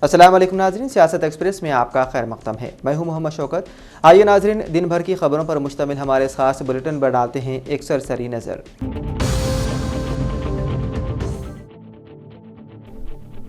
अस्सलाम वालेकुम नाज़रीन, सियासत एक्सप्रेस में आपका खैर मक़दम है। मैं हूं मोहम्मद शौकत। आइए नाज़रीन, दिन भर की खबरों पर मुश्तमिल हमारे इस खास बुलेटिन पर डालते हैं एक सरसरी नज़र।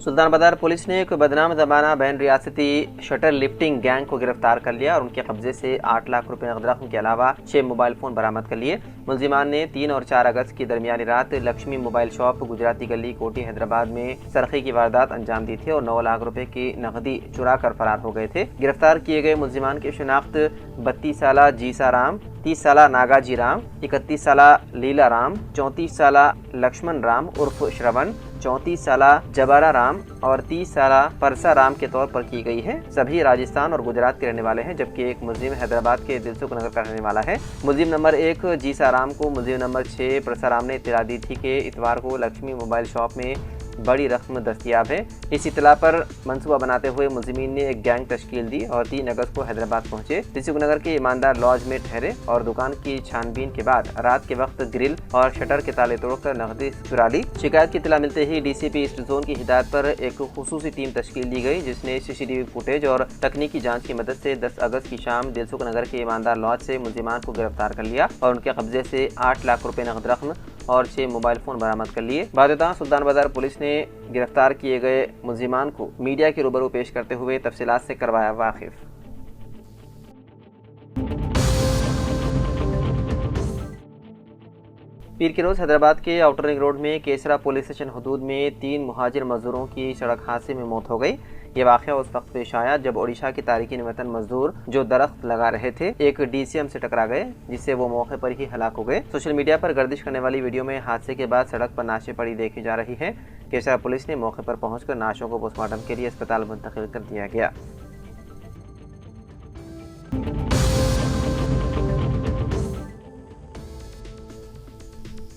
सुल्तान बाजार पुलिस ने एक बदनाम ज़माना बैन रियासती शटर लिफ्टिंग गैंग को गिरफ्तार कर लिया और उनके कब्जे से 8 लाख रुपए नकद रकम के अलावा 6 मोबाइल फ़ोन बरामद कर लिए। मुलजिमान ने 3 और 4 अगस्त की दरमियानी रात लक्ष्मी मोबाइल शॉप गुजराती गली कोटी हैदराबाद में सरखी की वारदात अंजाम दी थी और 9 लाख रुपए की नकदी चुरा कर फरार हो गए थे। गिरफ्तार किए गए मुलजिमान की शिनाख्त 32 साला जीसा राम, 30 साला नागाजी राम, 31 साला लीला राम, 34 साला लक्ष्मण राम उर्फ श्रवण, 34 साला जबारा राम और 30 साला परसा राम के तौर पर की गई है। सभी राजस्थान और गुजरात के रहने वाले हैं, जबकि एक मुलजिम हैदराबाद के दिलसुख नगर का रहने वाला है। मुलजिम नंबर 1 जीसा राम को मुलजिम नंबर 6 परसा राम ने इत्तला दी थी कि इतवार को लक्ष्मी मोबाइल शॉप में बड़ी रकम दस्तियाब है। इस इतला पर मंसूबा बनाते हुए मुलजिमीन ने एक गैंग तश्कील दी और 3 अगस्त को हैदराबाद पहुंचे। दिलसुख नगर के ईमानदार लॉज में ठहरे और दुकान की छानबीन के बाद रात के वक्त ग्रिल और शटर के ताले तोड़कर नकदी चुरा ली। शिकायत की इतला मिलते ही डीसीपी ईस्ट जोन की हिदायत पर एक खुसूसी टीम तश्कील दी गई, जिसने सीसीटीवी फुटेज और तकनीकी जाँच की मदद से 10 अगस्त की शाम दिलसुख नगर के ईमानदार लॉज से मुलजिमान को गिरफ्तार कर लिया और उनके कब्जे से 8 लाख रुपए नकद रकम और 6 मोबाइल फ़ोन बरामद कर लिए। बादशाह सुल्तान बाजार पुलिस ने गिरफ्तार किए गए मुलजिमान को मीडिया के रूबरू पेश करते हुए तफसीलात से करवाया वाकिफ। पीर के रोज़ हैदराबाद के आउटर रिंग रोड में केसरा पुलिस स्टेशन हदूद में 3 मुहाजिर मजदूरों की सड़क हादसे में मौत हो गई। ये वाक़या उस वक्त पेश आया जब ओडिशा के तारिकीन वतन मजदूर जो दरख्त लगा रहे थे एक डीसीएम से टकरा गए, जिससे वो मौके पर ही हलाक हो गए। सोशल मीडिया पर गर्दिश करने वाली वीडियो में हादसे के बाद सड़क पर नाशें पड़ी देखी जा रही है। केसरा पुलिस ने मौके पर पहुंचकर नाशों को पोस्टमार्टम के लिए अस्पताल मुंतकिल कर दिया गया।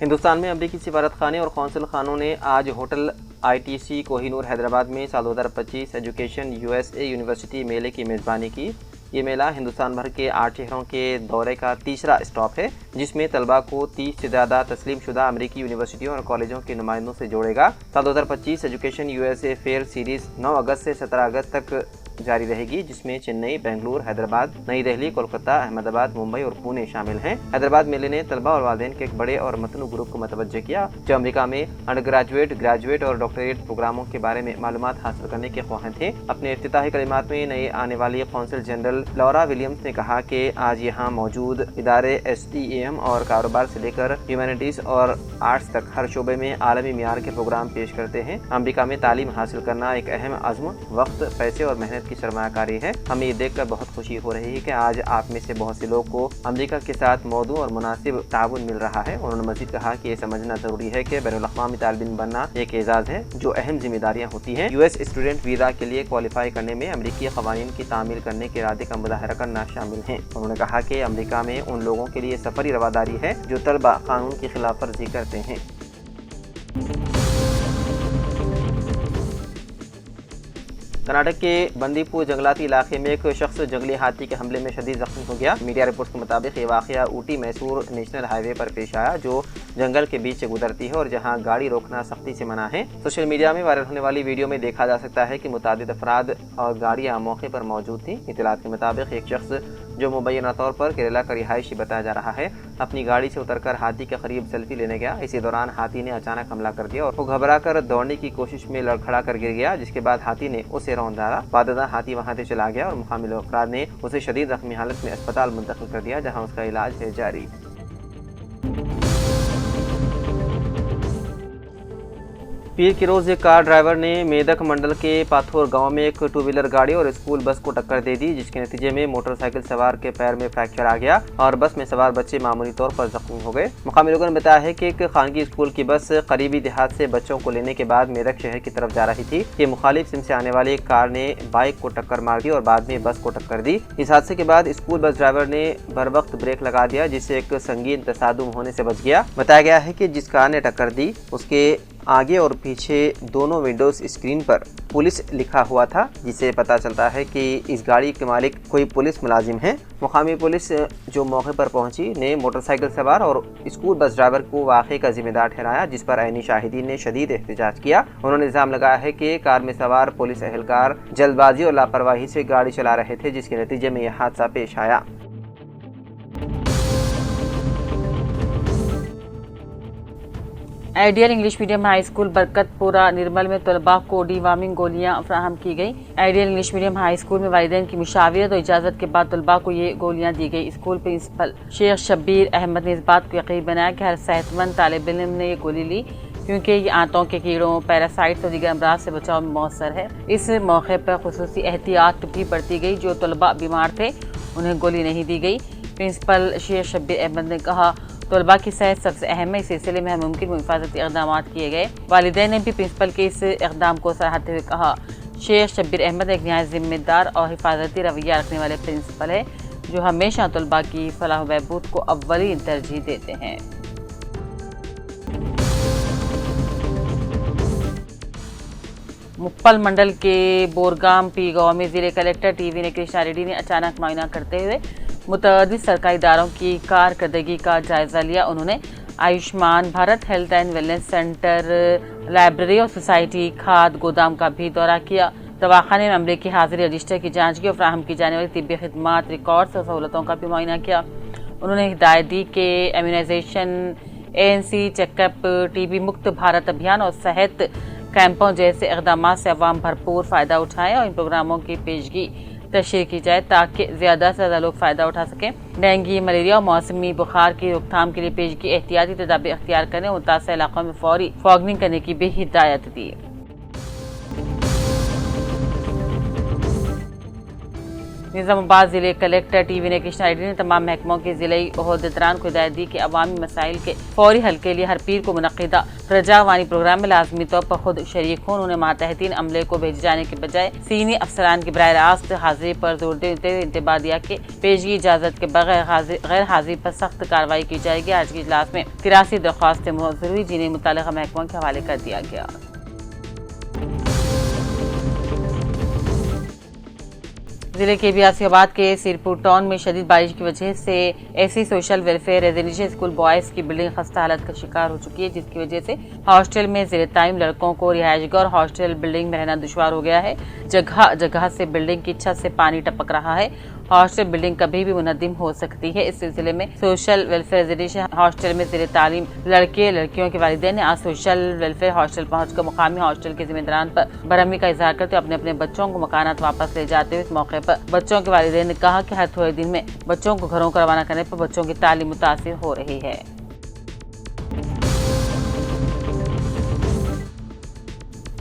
हिंदुस्तान में अमरीकी सिफारत खाने और कौंसल खानों ने आज होटल ITC कोहिनूर हैदराबाद में साल 2025 एजुकेशन USA यूनिवर्सिटी मेले की मेज़बानी की। ये मेला हिंदुस्तान भर के 8 शहरों के दौरे का तीसरा स्टॉप है, जिसमें तलबा को 30 से ज़्यादा तस्लीम शुदा अमरीकी यूनिवर्सिटियों और कॉलेजों के नुमाइंदों से जोड़ेगा। साल 2025 एजुकेशन USA फेयर सीरीज़ 9 अगस्त से 17 अगस्त तक जारी रहेगी, जिसमें चेन्नई, बेंगलुरु, हैदराबाद, नई दिल्ली, कोलकाता, अहमदाबाद, मुंबई और पुणे शामिल हैं। हैदराबाद मेले ने तलबा और वालिदैन के एक बड़े और मतनू ग्रुप को मतवज्जह किया, जो अमेरिका में अंडर ग्रेजुएट, ग्रेजुएट और डॉक्टरेट प्रोग्रामों के बारे में मालूमात हासिल करने के ख्वाहिश थे। अपने इफ्तिताही कलिमात में नई आने वाली कौंसल जनरल लॉरा विलियम्स ने कहा कि आज यहाँ मौजूद इदारे STEM और कारोबार से लेकर ह्यूमैनिटीज़ और आर्ट्स तक हर शोबे में आलमी मियार के प्रोग्राम पेश करते हैं। अमेरिका में तालीम हासिल करना एक अहम अज़्म, वक्त, पैसे और मेहनत की सरमायाकारी है। हमें ये देखकर बहुत खुशी हो रही है कि आज आप में से बहुत से लोग को अमेरिका के साथ मौदू और मुनासिब ताउन मिल रहा है। उन्होंने मज़ीद कहा कि ये समझना ज़रूरी है कि बैनुल-अक़वामी तालिब इल्म बनना एक एजाज़ है जो अहम जिम्मेदारियाँ होती हैं। US स्टूडेंट वीज़ा के लिए क्वालिफाई करने में अमरीकी क़वानीन की तामील करने के इरादे का मुज़ाहरा करना शामिल है। उन्होंने कहा कि अमरीका में उन लोगों के लिए सफरी रवादारी है जो तलबा कानून की खिलाफ वर्जी करते हैं। कर्नाटक के बंदीपुर जंगलाती इलाके में एक शख्स जंगली हाथी के हमले में शदीद जख्मी हो गया। मीडिया रिपोर्ट्स के मुताबिक ये वाक़या ऊटी मैसूर नेशनल हाईवे पर पेश आया, जो जंगल के बीच से गुजरती है और जहां गाड़ी रोकना सख्ती से मना है। सोशल मीडिया में वायरल होने वाली वीडियो में देखा जा सकता है कि मुतादिद अफराद और गाड़ियाँ मौके पर मौजूद थी। इत्तलात के मुताबिक एक शख्स जो मुबैना तौर पर केरला का रिहायशी बताया जा रहा है, अपनी गाड़ी से उतरकर हाथी के करीब सेल्फी लेने गया। इसी दौरान हाथी ने अचानक हमला कर दिया और वो घबरा कर दौड़ने की कोशिश में लड़खड़ा कर गिर गया, जिसके बाद हाथी ने उसे रौंद डाला। बाददा हाथी वहां से चला गया और मुकामी अफराद ने उसे शदीद जख्मी हालत में अस्पताल मुंतकिल कर दिया, जहां उसका इलाज है जारी। पीर की रोज़ एक कार ड्राइवर ने मेदक मंडल के पाथोर गांव में एक 2 व्हीलर गाड़ी और स्कूल बस को टक्कर दे दी, जिसके नतीजे में मोटरसाइकिल सवार के पैर में फ्रैक्चर आ गया और बस में सवार बच्चे मामूली तौर पर जख्मी हो गए। मुकामी लोगों ने बताया है कि एक खानगी स्कूल की बस करीबी देहात से बच्चों को लेने के बाद मेदक शहर की तरफ जा रही थी कि मुखालिफ सिम से आने वाली एक कार ने बाइक को टक्कर मार दी और बाद में बस को टक्कर दी। इस हादसे के बाद स्कूल बस ड्राइवर ने बर वक्त ब्रेक लगा दिया, जिससे एक संगीन तसादुम होने से बच गया। बताया गया है कि जिस कार ने टक्कर दी उसके आगे और पीछे दोनों विंडोज स्क्रीन पर पुलिस लिखा हुआ था, जिससे पता चलता है कि इस गाड़ी के मालिक कोई पुलिस मुलाजिम हैं। मुकामी पुलिस जो मौके पर पहुंची ने मोटरसाइकिल सवार और स्कूल बस ड्राइवर को वाक़े का जिम्मेदार ठहराया, जिस पर ऐनी शाहिदीन ने शदीद एहतजाज किया। उन्होंने इल्ज़ाम लगाया है कि कार में सवार पुलिस एहलकार जल्दबाजी और लापरवाही से गाड़ी चला रहे थे, जिसके नतीजे में यह हादसा पेश आया। Ideal English medium high school Barkatpura Nirmal में तलबा को डिवार्मिंग गोलियां फराहम की गई। Ideal English medium high school में वालिदैन की मुशावरत और इजाज़त के बाद तलबा को ये गोलियां दी गई। स्कूल प्रिंसिपल शेख शब्बीर अहमद ने इस बात को यकीन बनाया कि हर सेहतमंद तालिब इल्म ने ये गोली ली, क्योंकि ये आंतों के कीड़ों, पैरासाइट्स और दीगर अमराज से बचाव में मौसर है। इस मौके पर खुसूसी एहतियात भी बरती गई। जो तलबा बीमार थे उन्हें गोली नहीं दी गई। प्रिंसिपल शेख शब्बीर अहमद ने कहा, तलबा की सेहत सबसे अहम है, इस सिलसिले में हर मुमकिन हिफाजती इक़दाम किए गए। वालिदैन ने भी प्रिंसिपल के इस इक़दाम को सराहते हुए कहा, शेख शब्बीर अहमद एक नहायत जिम्मेदार और हिफाजती रवैया रखने वाले प्रिंसिपल है, जो हमेशा तलबा की फलाह बहबूद को अव्वलीन तरजीह देते हैं। मुप्पल मंडल के बोरगाम पी गाँव में जिले कलेक्टर टीवी ने कृष्णा रेड्डी ने अचानक मुआयना करते हुए मुतअद्दिद सरकारी इदारों की कारकर्दगी का जायजा लिया। उन्होंने Ayushman Bharat health and wellness centre, library और सोसाइटी, खाद गोदाम का भी दौरा किया। दवाखाने में अमले की हाजिरी रजिस्टर की जांच की और फ्राहम की जाने वाली तिब्बी खिदमात, रिकॉर्ड्स और सहूलतों का भी मुआयना किया। उन्होंने हिदायत दी कि इम्यूनाइजेशन, ANC चेकअप, टीबी मुक्त भारत अभियान और सेहत कैंपों जैसे इक़दाम से अवाम भरपूर फ़ायदा उठाएं और इन प्रोग्रामों की पेशगी तशरीह की जाए ताकि ज़्यादा से ज़्यादा लोग फ़ायदा उठा सकें। डेंगू, मलेरिया और मौसमी बुखार की रोकथाम के लिए पेशगी एहतियाती तदाबीर अख्तियार करने और मुतासर इलाकों में फौरी फॉगिंग करने की भी हिदायत दी। निजामाबाद जिले कलेक्टर टीवी ने कृष्णा रेड्डी ने तमाम महकमों के जिले ओहदेदारान को हिदायत दी कि अवामी मसाइल के फौरी हल के लिए हर पीर को मुनक्किदा प्रजावानी प्रोग्राम में लाजमी तौर पर खुद शरीक हों। उन्होंने मातहतीन अमले को भेजे जाने के बजाय सीनियर अफसरान की बराह रास्त हाजिरी पर जोर देते हुए इंतबाह दिया कि पेशगी इजाजत के बगैर गैर हाजिरी पर सख्त कार्रवाई की जाएगी। आज के इजलास में 83 दरख्वास्तें मंजूर हुई, जिन्हें मुतल्लिका महकमों के हवाले कर दिया गया। जिले के बियासियाबाद के सिरपुर टाउन में शदीद बारिश की वजह से ऐसी social welfare residential school boys की बिल्डिंग खस्ता हालत का शिकार हो चुकी है, जिसकी वजह से हॉस्टल में ज़ेर तालीम लड़कों को रिहायशगाह और हॉस्टल बिल्डिंग में रहना दुश्वार हो गया है। जगह जगह से बिल्डिंग की छत से पानी टपक रहा है। हॉस्टल बिल्डिंग कभी भी मुनद्दिम हो सकती है। इस सिलसिले में सोशल वेलफेयर रेजिडेंशियल हॉस्टल में ज़ेर तालीम लड़के लड़कियों के वालिदैन ने आज सोशल वेलफेयर हॉस्टल पहुंचकर मुकामी हॉस्टल के जिम्मेदारान पर बरहमी का इजहार करते हुए अपने अपने बच्चों को मकानात वापस ले जाते हुए इस मौके पर बच्चों के वालिदैन ने कहा कि हर थोड़े दिन में बच्चों को घरों को रवाना करने पर बच्चों की तालीम मुतासिर हो रही है।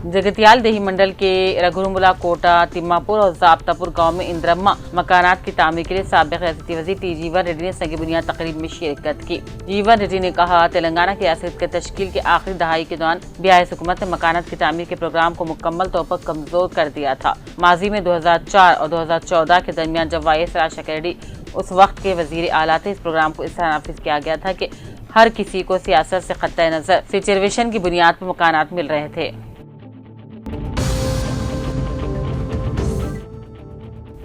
जगतियाल देही मंडल के रघुरुमुला कोटा, तिम्मापुर और जाब्तापुर गांव में इंद्रम्मा मकानात की तामीर के लिए साबिक रियासती वज़ीर टी जीवन रेड्डी ने संग बुनियाद तकरीब में शिरकत की। जीवन रेड्डी ने कहा, तेलंगाना की रियासत के तश्कील के आखिरी दहाई के दौरान बिहार हुकूमत ने मकानात की तामीर के प्रोग्राम को मुकम्मल तौर पर कमजोर कर दिया था। माजी में 2004 और 2014 के दरमियान जब YS राजशेखर रेड्डी उस वक्त के वजीर आला थे, इस प्रोग्राम को इस तरह नाफिज किया गया था कि हर किसी को सियासत से खत्ता नजर रिजर्वेशन की बुनियाद पर मकानात मिल रहे थे।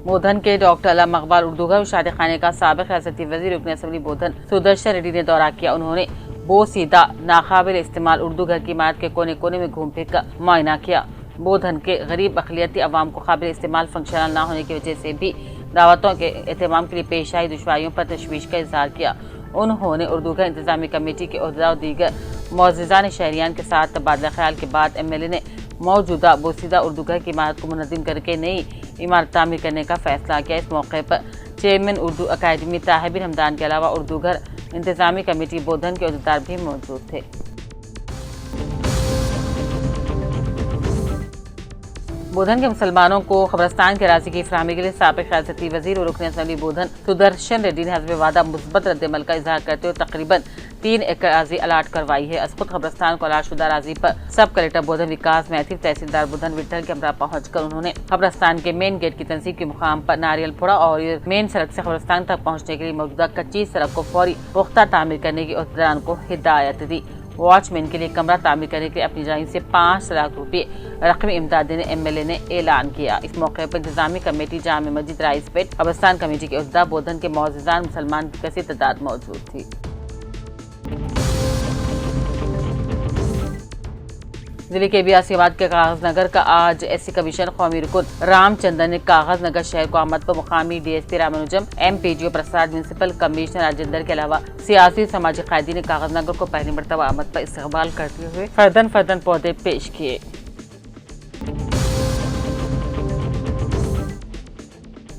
बोधन के डॉक्टर अल्लामा इकबाल उर्दू घर शादी खाने का साबिक रियासती वजीर रुकन असम्बली बोधन सुदर्शन रेड्डी ने दौरा किया। उन्होंने बोसीदा नाकाबिल इस्तेमाल उर्दू घर की इमारत के कोने कोने में घूम फिर कर मुआयना किया। बोधन के गरीब अकलियती अवाम को काबिल इस्तेमाल फंक्शनल न होने की वजह से भी दावतों के एहतमाम के लिए पेश आई दुश्वारियों पर तशवीश का इजहार किया। उन्होंने उर्दू घर इंतजामी कमेटी के ओहदेदार और दीगर मुअज़्ज़िज़ान शहरियान के साथ तबादला ख्याल के बाद MLA ने मौजूदा बोसीदा उर्दू घर की इमारत को मुनज़्ज़िम करके नई इमारत तामीर करने का फैसला किया। इस मौके पर चेयरमैन उर्दू अकादमी ताहिबिन हमदान के अलावा उर्दू घर इंतजामी कमेटी बोधन के ओहदेदार भी मौजूद थे। बोधन के मुसलमानों को कब्रस्तान के राशि की फराहमी के लिए साबिक रियासती वजीर और रुकन असम्बली बोधन सुदर्शन रेड्डी ने हस्ब वादा मुस्बत रद्दमल का इजहार करते हुए तकरीबन 3 एकड़ राजी अलाट करवाई है। असकुत कब्रस्तान को अलाट शुदा राजी पर सब कलेक्टर बोधन विकास मैथिव, तहसीलदार बोधन विठल के हमरा पहुंचकर उन्होंने कब्रस्तान के मेन गेट की तंसीब के मुकाम पर नारियल फोड़ा और मेन सड़क से कब्रस्तान तक पहुँचने के लिए मौजूदा कच्ची सड़क को फौरी पुख्ता तामीर करने की ओहदेदारान को हिदायत दी। वॉचमैन के लिए कमरा तामीर करने के लिए अपनी जानिब से 5 लाख रुपए रकमी इमदाद देने MLA ने ऐलान किया। इस मौके पर इंतजामी कमेटी, जामे मस्जिद राइसपेट कब्रिस्तान कमेटी के उहदा, बोधन के मौजूदान मुसलमान की कसीर तादाद मौजूद थी। जिले के बियासीबाद के कागज नगर का आज SC कमीशन कौमी रुकन रामचंद्रन ने कागज नगर शहर को आमद पर मुकामी DSP रामानुजम, MPDO प्रसाद, म्यूनिसिपल कमिश्नर राजेंद्र के अलावा सियासी समाजी कायदी ने कागज नगर को पहली मरतबा आमद पर इस्तकबाल करते हुए फर्दन पौधे पेश किए।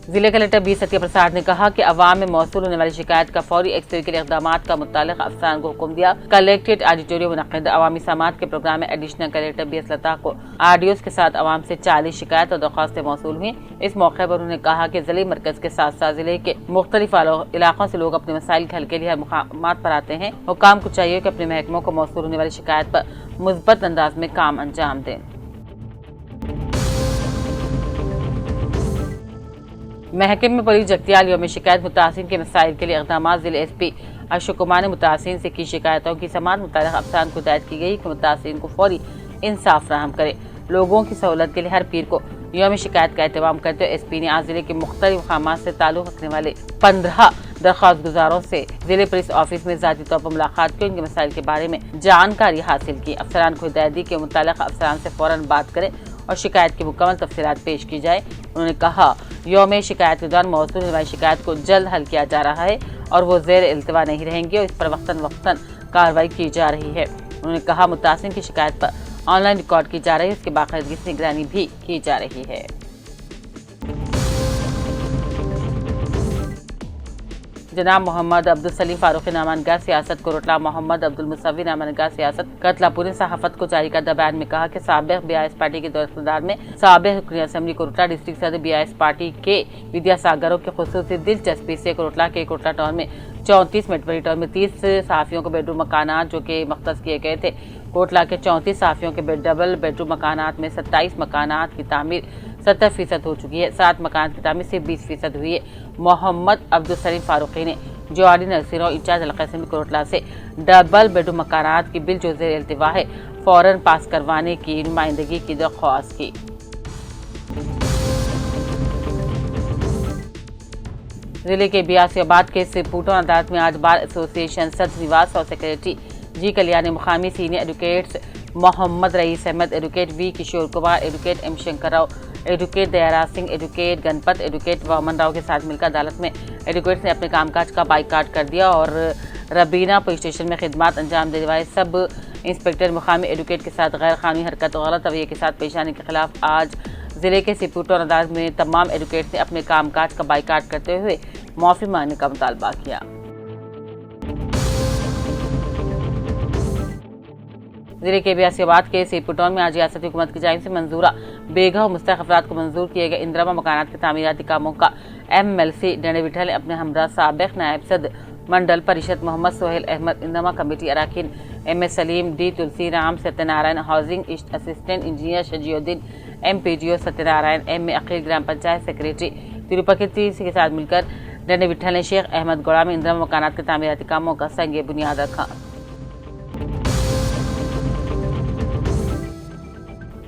जिले कलेक्टर बी सत्य प्रसाद ने कहा कि अवाम में मौसूल होने वाली शिकायत का फौरी एक्सरे के लिए इक़दाम का मुताल्लिक़ अफसरान को हुक्म दिया। कलेक्ट्रेट ऑडिटोरियम मुनक़्क़िद अवामी समात के प्रोग्राम में एडिशनल कलेक्टर BS लता को RDOs के साथ अवाम से 40 शिकायत और दरख्वास्तें मौसूल हुई। इस मौके पर उन्होंने कहा कि जिले मरकज के साथ साथ जिले के मुख्तलिफ इलाकों से लोग अपने मसाइल के हल के लिए हर मुकामात पर आते हैं। हुकाम को चाहिए कि अपने महकमों को मौसूल होने वाली शिकायत पर मुस्बत अंदाज में काम अंजाम दें। महकमे में पड़ी जगतियाल यौम शिकायत मुतासिन के मसाइल के लिए इक़दाम जिले SP अशोक कुमार ने मुतासिन से की शिकायतों की समाअत मुताल्लिक़ अफसरान को हिदायत की गई कि मुतासिन को फौरी इंसाफ फराहम करे। लोगों की सहूलत के लिए हर पीर को यौम शिकायत का एहतमाम करते हुए SP ने आज जिले के मुख्तलिफ मकामात से ताल्लुक़ रखने वाले 15 दरख्वास्त गुजारों से जिले पुलिस ऑफिस में ज़ाती तौर पर मुलाकात की, उनके मसाइल के बारे में जानकारी हासिल की। अफसरान को हिदायत दी कि मुताल्लिक़ अफसरान से फौरन बात करें और शिकायत की मुकम्मल तफसीलात पेश की जाए। उन्होंने कहा यौम शिकायत के दौरान मौसूल होने वाली शिकायत को जल्द हल किया जा रहा है और वो ज़ेर इल्तिवा नहीं रहेंगी और इस पर वक्तन कार्रवाई की जा रही है। उन्होंने कहा मुतासिन की शिकायत पर ऑनलाइन रिकॉर्ड की जा रही है, उसकी बाकायदगी से निगरानी भी की जा रही है। जनाब मोहम्मद अब्दुल सलीम फारूकी नामनगार सियासत कोरटला, मोहम्मद अब्दुल मुसव्वी नामनगार सियासत कतलापुर ने सहाफत को जारी करदा बयान में कहा कि साबिक़ BIS पार्टी के दौर इक़्तिदार में साबिक़ रुकन असेंबली कोरटला डिस्ट्रिक्ट सदर BIS पार्टी के विद्यासागरों की खुसूसी दिलचस्पी से कोरटला टाउन में 34 मेटबरी टाउन में 30 सहाफ़ियों को बेडरूम मकानात जो कि मख्तस किए गए थे। कोटला के 34 सहाफ़ियों के डबल बेडरूम मकानात में 27 मकानात की तामीर 70% हो चुकी है। 7 मकान की तामीर सिर्फ 20% हुई है। मोहम्मद अब्दुल सलीम फारूकी ने जोआडी नरसिरों इंचार्ज हल्का असेंबली कोटला से डबल बेडरूम मकानात की बिल जो ज़ेर इल्तिवा है फौरन पास करवाने की नुमाइंदगी की दरख्वास्त की। जिले के बियासीबाद के सिरपुटों अदालत में आज बार एसोसिएशन सदर निवास और सेक्रेटरी जी कल्याण ने मुकामी senior advocates Mohammed Rais Ahmed, advocate V Kishore Kumar, advocate M Shankar Rao, advocate Dayaraj Singh, advocate Ganpat, advocate Vaman Rao के साथ मिलकर अदालत में एडवोकेट्स ने अपने कामकाज का बाइकाट कर दिया और रबीना पुलिस स्टेशन में खिदमत अंजाम देने वाले सब इंस्पेक्टर मुकामी एडवोकेट के साथ गैर कानूनी हरकत और गलत रवैये के साथ पेश आने के खिलाफ आज जिले के सिरपुटों अदालत में तमाम एडवोकेट्स ने अपने कामकाज का बाइकाट करते हुए माफी मांगने का मुतालबा किया। जिले के बियासीबाद के सिरपुटौन में आज रियासती हुकूमत की जानिब से मंजूरा बेघर मुस्तहक अफराद को मंजूर किए गए इंदिरा मकानात के तामीराती कामों का MLC डंडे बिठल ने अपने हमरा साबिक़ नायब सदर मंडल परिषद मोहम्मद सोहेल अहमद, इंदिरा कमेटी अरकान MS Salim, D Tulsi Ram, Satyanarayana, housing assistant engineer Shajiuddin, MPDO Satyanarayana, M Akeel, ग्राम पंचायत सेक्रेटरी तिरुपति के साथ मिलकर डंडे बिठल ने शेख अहमद गौड़ा में इंदिरा मकानात के तामीराती कामों का संग बुनियाद रखा।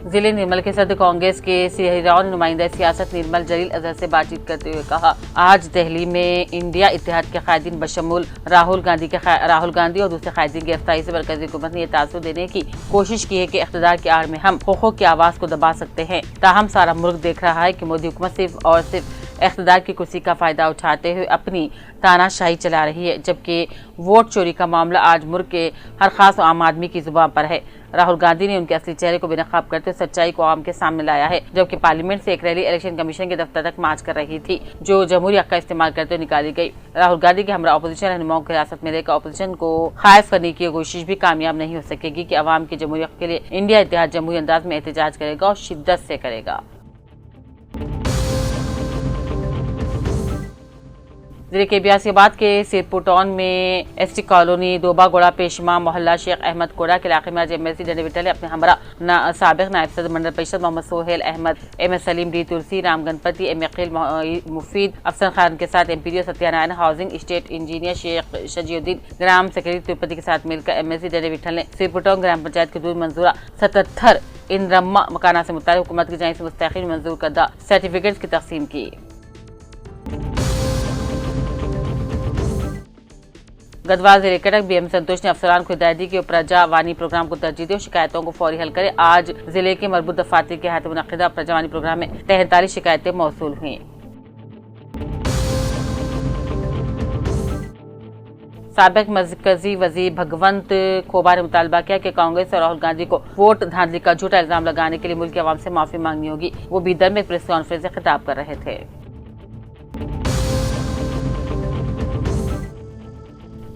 जिले निर्मल के सदर कांग्रेस के सिहराव ने नुमाइंदा सियासत निर्मल जलील अजहर से बातचीत करते हुए कहा आज दिल्ली में इंडिया इत्तेहाद के कायदीन बशमूल राहुल गांधी और दूसरे कायदीन की गिरफ्तारी से मरकजी हुकूमत ने यह तासुर देने की कोशिश की है कि इख्तिदार की आड़ में हम हुकूक की आवाज को दबा सकते हैं। ताहम सारा मुल्क देख रहा है कि मोदी हुकूमत सिर्फ और सिर्फ इख्तिदार की कुर्सी का फायदा उठाते हुए अपनी तानाशाही चला रही है, जबकि वोट चोरी का मामला आज मुल्क के हर खास आम आदमी की जुबान पर है। राहुल गांधी ने उनके असली चेहरे को बेनकाब करते हुए सच्चाई को आम के सामने लाया है, जबकि पार्लियामेंट से एक रैली इलेक्शन कमीशन के दफ्तर तक मार्च कर रही थी जो जमहूरी हक का इस्तेमाल करते हुए निकाली गई। राहुल गांधी के हमरा अपोजिशन रहनुमाओं को हिरासत में लेकर अपोजिशन को खाइफ करने की कोशिश भी कामयाब नहीं हो सकेगी कि अवाम की जमहूरी हक के लिए इंडिया इत्तेहाद जमहूरी अंदाज में एहतजाज करेगा और शिद्दत से करेगा। जिले के बियासीबाद के सिरपुटौन में एसटी कॉलोनी दोबागोड़ा पेशमा मोहल्ला शेख अहमद कोड़ा के इलाके में आज एमएलसी डंडे विठल ने अपने हमरा साबिक नायब सदर Mandal Parishad Mohammed Sohail Ahmed, M S Salim, D Tulsi, Ram Ganpati, M Akeel Mufeed, Afsar Khan के साथ MPDO Satyanarayana, housing state engineer Shaikh Shajiuddin, ग्राम सेक्रेटरी तिरुपति के साथ मिलकर एमएलसी डंडे विठल ने सिरपुटौन ग्राम पंचायत के दूर मंजूरा 77 इंद्रम्मा मकाना से मुताबिक हुकूमत की जानिब से मुस्तकिल मंजूर करदा सर्टिफिकेट्स की तकसीम की। गढ़वाल जिले कटक बीएम संतोष ने अफसरान को हिदायत दी कि प्रजा वानी प्रोग्राम को तरजीह दी और शिकायतों को फौरी हल करे। आज जिले के मरबूत दफातर के हाथ मुनक़िदा प्रजा वानी प्रोग्राम में 43 शिकायतें मौसूल हुई। साबिक मरकजी वजीर भगवंत खोबा ने मुतालबा किया कि कांग्रेस और राहुल गांधी को वोट धांधली का झूठा इल्जाम लगाने के लिए मुल्क की आवाम से माफी मांगनी होगी। वो बीदर में प्रेस कॉन्फ्रेंस से खिताब कर रहे थे।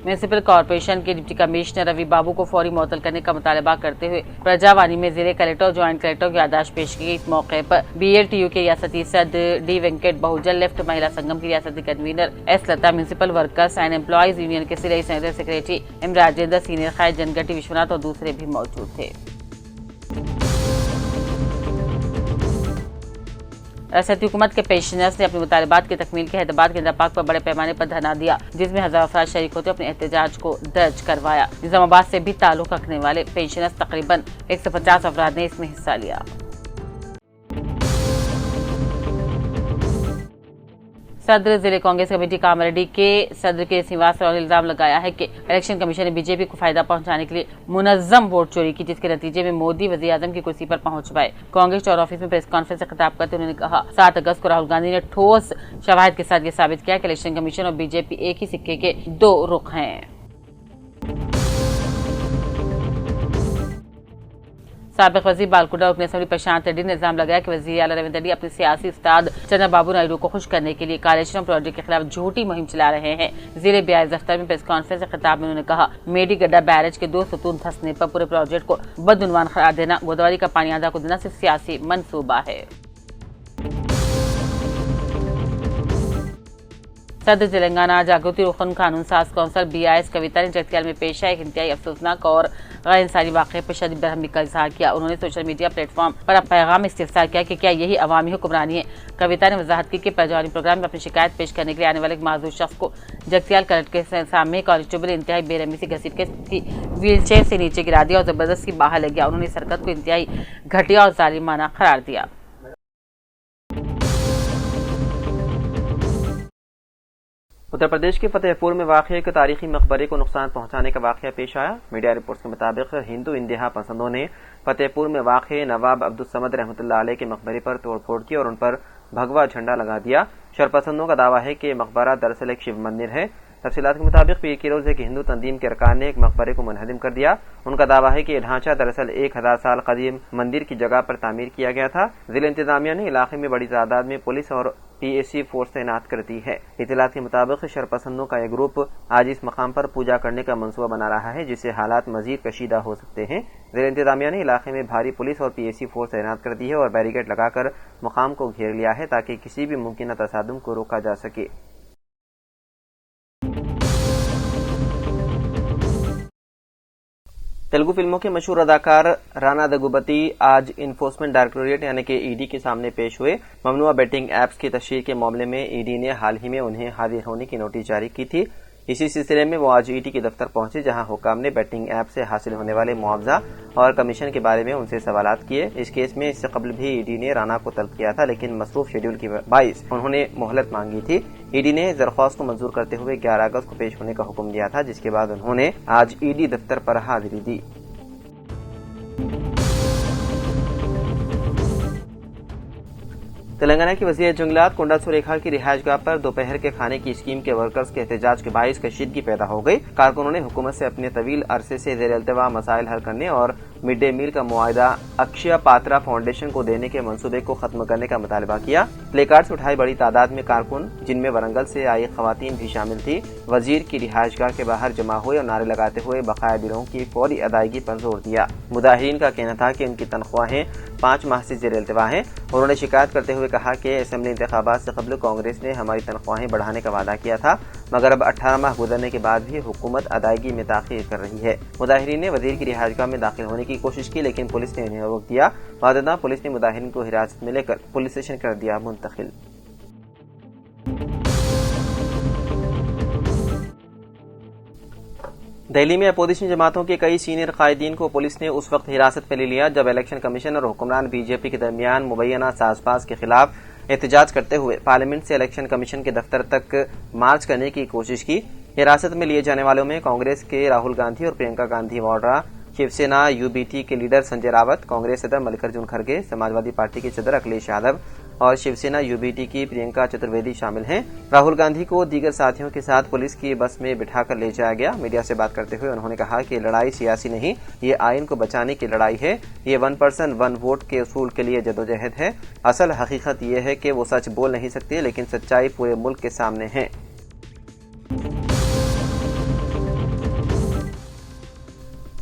म्यूनिसिपल कॉर्पोरेशन के डिप्टी कमिश्नर रवि बाबू को फौरी मुअत्तल करने का मुतालबा करते हुए प्रजावानी में जिले कलेक्टर और ज्वाइंट कलेक्टर की याददाश्त पेश की। इस मौके पर BLTU के रियासती सदर डी वेंकट बहुजन लेफ्ट महिला संगम की रियासती convener S Lata, municipal workers and employees union के सिलाई senator secretary M Rajendra, senior खाई जनगटी विश्वनाथ और दूसरे भी मौजूद थे। रियासती हुकूमत के पेंशनर्स ने अपने मुतालबात की तकमील के हैदराबाद के इंदिरा पार्क पर बड़े पैमाने पर धरना दिया, जिसमें हजारों अफराद शरीक होते अपने एहतजाज को दर्ज करवाया। निजामाबाद से भी ताल्लुक रखने वाले पेंशनर्स तकरीबन 150 अफराद ने इसमें हिस्सा लिया। सदर जिले कांग्रेस कमेटी कामरेड्डी के सदर के निवास पर इल्जाम लगाया है कि इलेक्शन कमीशन ने बीजेपी को फायदा पहुंचाने के लिए मुनज्जम वोट चोरी की, जिसके नतीजे में मोदी वज़ीर आज़म की कुर्सी पर पहुंच पाए। कांग्रेस चौर ऑफिस में प्रेस कॉन्फ्रेंस से खिताब करते उन्होंने कहा, 7 अगस्त को राहुल गांधी ने ठोस शवाहिद के साथ ये साबित किया कि इलेक्शन कमीशन और बीजेपी एक ही सिक्के के 2 रुख हैं। साबिक वजीर बालकुडा रुकन असेंबली प्रशांत रेड्डी ने इल्जाम लगाया कि वजीर आला रविंद्र रेड्डी अपने सियासी उस्ताद चंद्रबाबू नायडू को खुश करने के लिए कालेश्वरम प्रोजेक्ट के खिलाफ झूठी मुहिम चला रहे हैं। जिले BIS दफ्तर में प्रेस कॉन्फ्रेंस से खिताब में उन्होंने कहा, मेडीगड्डा बैरेज के 2 सतून धंसने पर पूरे प्रोजेक्ट को बदउनवान करार देना, गोदावरी का पानी आधा को देना सिर्फ सियासी मंसूबा है। सदर तेलंगाना जागृति रोहन कानून साज कौंसल BIS कविता ने जगतियाल में पेश है एक इंतहाई अफसोसनाक और गैर इंसानी वाक़े पर शदीद बरहमी का इजहार किया। उन्होंने सोशल मीडिया प्लेटफॉर्म पर पैगाम इस्तिफ़सार किया कि क्या यही अवामी हुक्मरानी है। कविता ने वजाहत की कि प्रजावानी प्रोग्राम में अपनी शिकायत पेश करने के लिए आने वाले एक माजूर शख्स को जगतियाल कलेक्टर के सामने कांस्टेबल इंतहाई बेरहमी से घसीट के व्हील चेयर से नीचे गिरा दिया और जबरदस्ती बाहर ले गया। उन्होंने इस हरकत को इंतहाई घटिया और जालिमाना करार दिया। उत्तर प्रदेश के फतेहपुर में वाक़ एक तारीखी मकबरे को नुकसान पहुंचाने का वाक़या पेश आया। मीडिया रिपोर्ट्स के मुताबिक हिंदू इंतहा पसंदों ने फतेहपुर में वाक़ नवाब अब्दुल समद रहमतुल्लाह अलैह के मकबरे पर तोड़फोड़ की और उन पर भगवा झंडा लगा दिया। शरपसंदों का दावा है कि मकबरा दरअसल एक शिव मंदिर है। तफसीलात के मुताबिक पीर की रोज़ एक हिंदू तंजीम के अरकान ने एक मकबरे को मुनहदिम कर दिया। उनका दावा है कि यह ढांचा दरअसल 1000 साल कदीम मंदिर की जगह पर तामीर किया गया था। जिला इंतजामिया ने इलाके में बड़ी तादाद में पुलिस और PAC फोर्स तैनात कर दी है। इतलात के मुताबिक शरपसंदों का यह ग्रुप आज इस मकाम पर पूजा करने का मंसूबा बना रहा है, जिससे हालात मजीद कशीदा हो सकते हैं। जिला इंतजामिया ने इलाके में भारी पुलिस और PAC फोर्स तैनात कर दी है और बैरिकेड लगाकर मकाम को घेर लिया है ताकि किसी भी मुमकिन तसादुम को रोका जा सके। तेलुगु फिल्मों के मशहूर अदाकार राना दगुबती आज इन्फोर्समेंट डायरेक्टोरेट यानी कि ED के सामने पेश हुए। ममनुआ बेटिंग ऐप्स की तशहीर के मामले में ED ने हाल ही में उन्हें हाजिर होने की नोटिस जारी की थी। इसी सिलसिले में वो आज ED के दफ्तर पहुंचे, जहां हुक्काम ने बेटिंग ऐप से हासिल होने वाले मुआवजा और कमीशन के बारे में उनसे सवालात किए। इस केस में इससे कबल भी ED ने राना को तलब किया था, लेकिन मसरूफ शेड्यूल की बाइस उन्होंने मोहलत मांगी थी। ED ने दरख्वास्त को मंजूर करते हुए 11 अगस्त को पेश होने का हुक्म दिया था, जिसके बाद उन्होंने आज ED दफ्तर पर हाजिरी दी। तेलंगाना की वज़ीर जंगलात कोंडा सुरेखा की रिहायशगाह पर दोपहर के खाने की स्कीम के वर्कर्स के एहतजाज के बाइस कशीदगी पैदा हो गई। कारकुनों ने हुकूमत से अपने तवील अरसे से ज़ेर अल्तवा मसाइल हल करने और मिड डे मील का मुआहदा अक्षय पात्रा फाउंडेशन को देने के मंसूबे को खत्म करने का मुतालबा किया। प्ले कार्ड्स उठाई बड़ी तादाद में कारकुन, जिनमें वरंगल से आई खवातीन भी शामिल थी, वजीर की रिहायशगाह के बाहर जमा हुए और नारे लगाते हुए बकाया बिलों की फौरी अदायगी पर जोर दिया। मुजाहिरीन का कहना था कि उनकी तनख्वाहें 5 माह से जेर इल्तवा हैं। उन्होंने शिकायत करते हुए कहा कि असेंबली इंतखाबात से कबल कांग्रेस ने हमारी तनख्वाहें बढ़ाने का वादा किया था, मगर अब 18 माह गुजरने के बाद भी हुकूमत अदायगी में ताखीर कर रही है। मुजाहिरीन ने वजीर की रिहायशगाह में दाखिल होने की कोशिश की, लेकिन पुलिस ने उन्हें रोक दिया। बाद पुलिस ने मुजाहिरीन को हिरासत में लेकर पुलिस स्टेशन कर दिया मुंतकिल। दिल्ली में अपोजिशन जमातों के कई सीनियर कायदीन को पुलिस ने उस वक्त हिरासत में ले लिया जब इलेक्शन कमीशन और हुक्मरान बीजेपी के दरमियान मुबैना साजपास के खिलाफ एहतजाज करते हुए पार्लियामेंट से इलेक्शन कमीशन के दफ्तर तक मार्च करने की कोशिश की। हिरासत में लिए जाने वालों में कांग्रेस के राहुल गांधी और प्रियंका गांधी वाड्रा, शिवसेना यूबीटी के लीडर संजय रावत, कांग्रेस सदर मल्लिकार्जुन खड़गे, समाजवादी पार्टी के सदर अखिलेश यादव और शिवसेना यूबीटी की प्रियंका चतुर्वेदी शामिल हैं। राहुल गांधी को दीगर साथियों के साथ पुलिस की बस में बिठाकर ले जाया गया। मीडिया से बात करते हुए उन्होंने कहा कि लड़ाई सियासी नहीं, ये आइन को बचाने की लड़ाई है। ये 1 पर्सन 1 वोट के उसूल के लिए जदोजहद है। असल हकीकत ये है कि वो सच बोल नहीं सकते, लेकिन सच्चाई पूरे मुल्क के सामने है।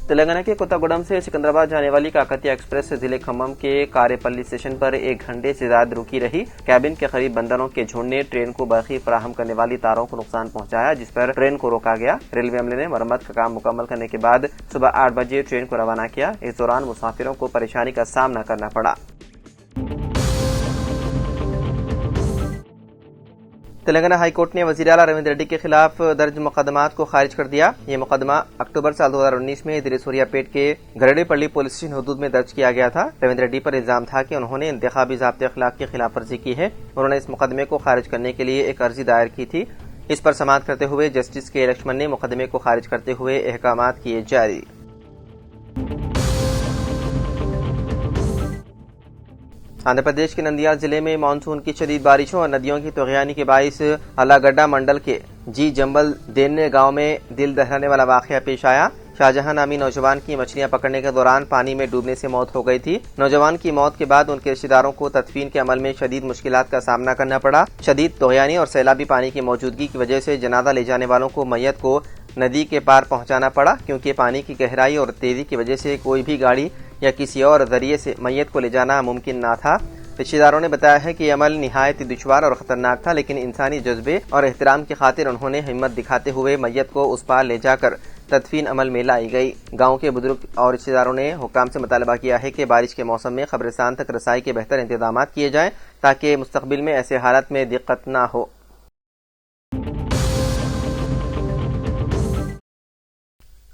तेलंगाना के कोत्तागुडम से सिकंदराबाद जाने वाली काकतीय एक्सप्रेस जिले खम्मम के कारेपल्ली स्टेशन पर 1 घंटे से ज्यादा रुकी रही। कैबिन के करीब बंदरों के झुंड ने ट्रेन को बर्फी फराहम करने वाली तारों को नुकसान पहुंचाया, जिस पर ट्रेन को रोका गया। रेलवे अमले ने मरम्मत का काम मुकम्मल करने के बाद सुबह 8 बजे ट्रेन को रवाना किया। इस दौरान मुसाफिरों को परेशानी का सामना करना पड़ा। तेलंगाना हाईकोर्ट ने वजीर आला रविंद्र रेड्डी के खिलाफ दर्ज मुकदमात को खारिज कर दिया। ये मुकदमा अक्टूबर साल 2019 में दिरिसोरियापेट के गरडेपल्ली पुलिस स्टेशन हदूद में दर्ज किया गया था। रविंद्र रेड्डी पर इल्जाम था कि उन्होंने इंतखाबी ज़ाब्ते अखलाक की खिलाफ वर्जी की है। उन्होंने इस मुकदमे को खारिज करने के लिए एक अर्जी दायर की थी। इस पर समाअत करते हुए जस्टिस के लक्ष्मण ने मुकदमे को खारिज करते हुए अहकामात किए जारी। आंध्र प्रदेश के नंदियाल जिले में मानसून की शदीद बारिशों और नदियों की तुगयानी के बाइस अलागड्डा मंडल के जी जंबल देन्ने गांव में दिल दहलाने वाला वाकया पेश आया। शाहजहां नामी नौजवान की मछलियां पकड़ने के दौरान पानी में डूबने से मौत हो गई थी। नौजवान की मौत के बाद उनके रिश्तेदारों को तदफीन के अमल में शदीद मुश्किलात का सामना करना पड़ा। शदीद तुगयानी और सैलाबी पानी की मौजूदगी की वजह से जनाजा ले जाने वालों को मैयत को नदी के पार पहुंचाना पड़ा, क्योंकि पानी की गहराई और तेजी की वजह से कोई भी गाड़ी या किसी और जरिए से मैयत को ले जाना मुमकिन न था। रिश्तेदारों ने बताया है कि यह अमल निहायत दुश्वार और खतरनाक था, लेकिन इंसानी जज्बे और एहतराम की खातिर उन्होंने हिम्मत दिखाते हुए मैयत को उस पार ले जाकर तदफीन अमल में लाई गई। गांव के बुजुर्ग और रिश्तेदारों ने हुकाम से मुतालबा किया है कि बारिश के मौसम में कब्रिस्तान तक रसाई के बेहतर इंतजाम किए जाएं, ताकि मुस्तकबिल में ऐसे हालत में दिक्कत न हो।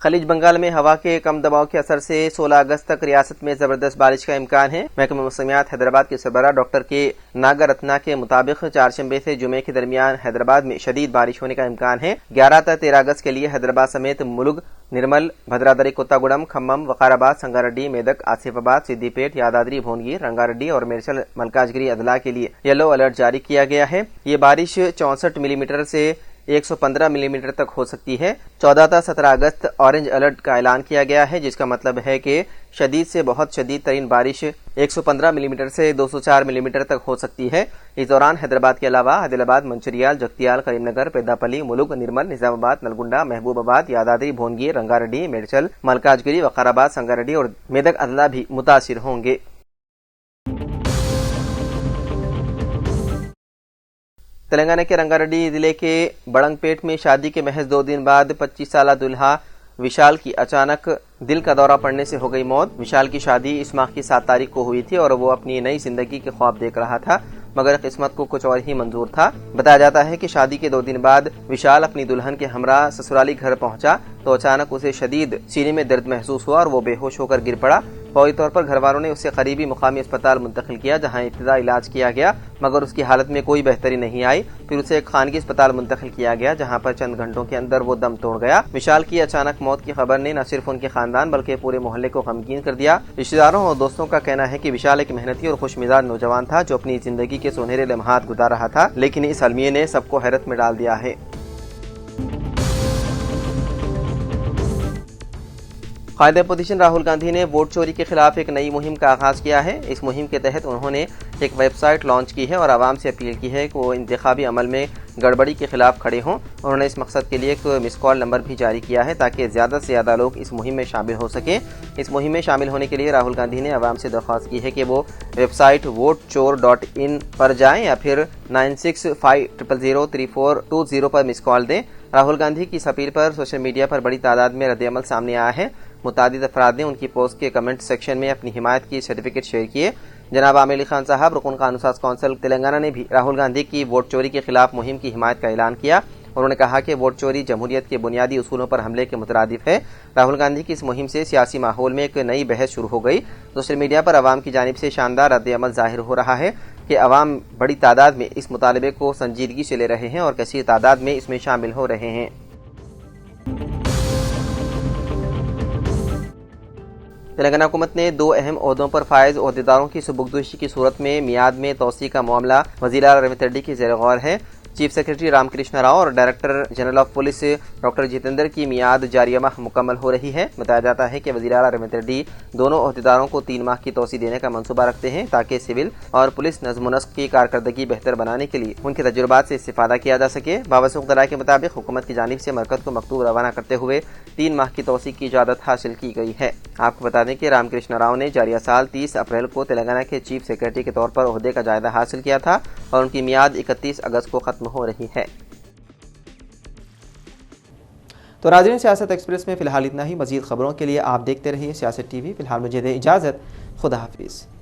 खलीज बंगाल में हवा के कम दबाव के असर से 16 अगस्त तक रियासत में जबरदस्त बारिश का इम्कान है। महकमा मौसमियात हैदराबाद के सरबराह डॉक्टर के नागरत्ना के मुताबिक चारशंबे से जुमे के दरमियान हैदराबाद में शदीद बारिश होने का इम्कान है। 11 से 13 अगस्त के लिए हैदराबाद समेत मुलुग, निर्मल, भद्रादरी, कोत्तागुडम, खम्मम, वकाराबाद, संगारेड्डी, मेदक, आसिफाबाद, सिद्दीपेट, यादाद्री, भोनगिर, रंगारेड्डी और मेरचल मलकाजगिरी अदला के लिए येलो अलर्ट जारी किया गया है। ये बारिश 64 मिलीमीटर से 115 मिलीमीटर तक हो सकती है। 14 से 17 अगस्त ऑरेंज अलर्ट का ऐलान किया गया है, जिसका मतलब है कि शदीद से बहुत शदीद तरीन बारिश 115 मिलीमीटर से 204 मिलीमीटर तक हो सकती है। इस दौरान हैदराबाद के अलावा आदिलाबाद, मंचिरियाल, जगतियाल, करीमनगर, पेद्दापल्ली, मुलुग, निर्मल, निजामाबाद, नलगुंडा, महबूबाबाद, यादाद्री, भोनगिर, रंगारेड्डी, मेरचल, मलकाजगिरी, वकाराबाद, संगारेड्डी और मेदक अदला भी मुतासिर होंगे। तेलंगाना के रंगारेड्डी जिले के बड़ंगपेट में शादी के महज 2 दिन बाद 25 साला दुल्हा विशाल की अचानक दिल का दौरा पड़ने से हो गई मौत। विशाल की शादी इस माह की 7 तारीख को हुई थी और वो अपनी नई जिंदगी के ख्वाब देख रहा था, मगर किस्मत को कुछ और ही मंजूर था। बताया जाता है कि शादी के 2 दिन बाद विशाल अपनी दुल्हन के हमरा ससुराली घर पहुंचा तो अचानक उसे शदीद सीने में दर्द महसूस हुआ और वो बेहोश होकर गिर पड़ा। फौरी तौर पर घर वालों ने उसे करीबी मुकामी अस्पताल मुंतकिल किया, जहां इब्तिदा इलाज किया गया, मगर उसकी हालत में कोई बेहतरी नहीं आई। फिर उसे एक खानगी अस्पताल मुंतकिल किया गया, जहां पर चंद घंटों के अंदर वो दम तोड़ गया। विशाल की अचानक मौत की खबर ने न सिर्फ उनके खानदान बल्कि पूरे मोहल्ले को गमगीन कर दिया। रिश्तेदारों और दोस्तों का कहना है कि विशाल एक मेहनती और खुशमिजाज नौजवान था जो अपनी जिंदगी के सुनहरे लम्हात गुजार रहा था, लेकिन इस अलमिये ने सबको हैरत में डाल दिया है। कायदे अपोजिशन राहुल गांधी ने वोट चोरी के खिलाफ एक नई मुहिम का आगाज़ किया है। इस मुहिम के तहत उन्होंने एक वेबसाइट लॉन्च की है और आवाम से अपील की है कि वो इंतखाबी अमल में गड़बड़ी के खिलाफ खड़े हों। उन्होंने इस मकसद के लिए एक मिस कॉल नंबर भी जारी किया है ताकि ज़्यादा से ज़्यादा लोग इस मुहिम में शामिल हो सकें। इस मुहिम में शामिल होने के लिए राहुल गांधी ने आवाम से दरख्वास्त की है कि वो वेबसाइट votechor.in पर जाएँ या फिर 9650003420 पर मिस कॉल दें। राहुल गांधी की इस अपील पर सोशल मीडिया पर बड़ी तादाद में रद्द-ए-अमल सामने आया है। मुतादिद अफराद ने उनकी पोस्ट के कमेंट सेक्शन में अपनी हिमायत की सर्टिफिकेट शेयर किए। जनाब आमिर अली खान साहब, रुकन कानून साज कौंसिल तेलंगाना ने भी राहुल गांधी की वोट चोरी के खिलाफ मुहिम की हिमायत का ऐलान किया। उन्होंने कहा कि वोट चोरी जमहूरियत के बुनियादी उसूलों पर हमले के मुतरादिफ है। राहुल गांधी की इस मुहिम से सियासी माहौल में एक नई बहस शुरू हो गई। सोशल मीडिया पर अवाम की जानिब से शानदार रद्द-ए-अमल जाहिर हो रहा है कि अवाम बड़ी तादाद में इस मुतालबे को संजीदगी से ले रहे हैं और कसीर तादाद में इसमें शामिल हो रहे हैं। तेलंगाना हुकूमत ने 2 अहम ओहदों पर फायज ओहदेदारों की सुबुकदोशी की सूरत में मियाद में तोसी का मामला वज़ीर आला रविंद्र रेड्डी की ज़ेर गौर है। चीफ सेक्रेटरी रामकृष्ण राव और director general of police doctor Jitendra की मियाद जारिया माह मुकम्मल हो रही है। बताया जाता है कि वज़ीर आला रविंद्र रेड्डी दोनों ओहदेदारों को 3 माह की तोसी देने का मंसूबा रखते हैं ताकि सिविल और पुलिस नज़्म-ओ-नस्क़ की कारकर्दगी बेहतर बनाने के लिए उनके तजुर्बात से इस्तिफ़ादा किया जा सके। बावसूख दलाइल के मुताबिक हुकूमत की जानिब से मरकज़ को मकतूब रवाना करते हुए 3 माह की तोसी की इजाज़त हासिल की गई है। आपको बता दें कि रामकृष्ण राव ने जारिया साल 30 अप्रैल को तेलंगाना के चीफ सेक्रेटरी के तौर पर ओहदे का जायजा हासिल किया था और उनकी मियाद 31 अगस्त को ख़त्म हो रही है। तो नाज़रीन, सियासत एक्सप्रेस में फ़िलहाल इतना ही। मज़ीद ख़बरों के लिए आप देखते रहिए सियासत TV। फ़िलहाल मुझे दें इजाज़त। खुदा हाफिज़।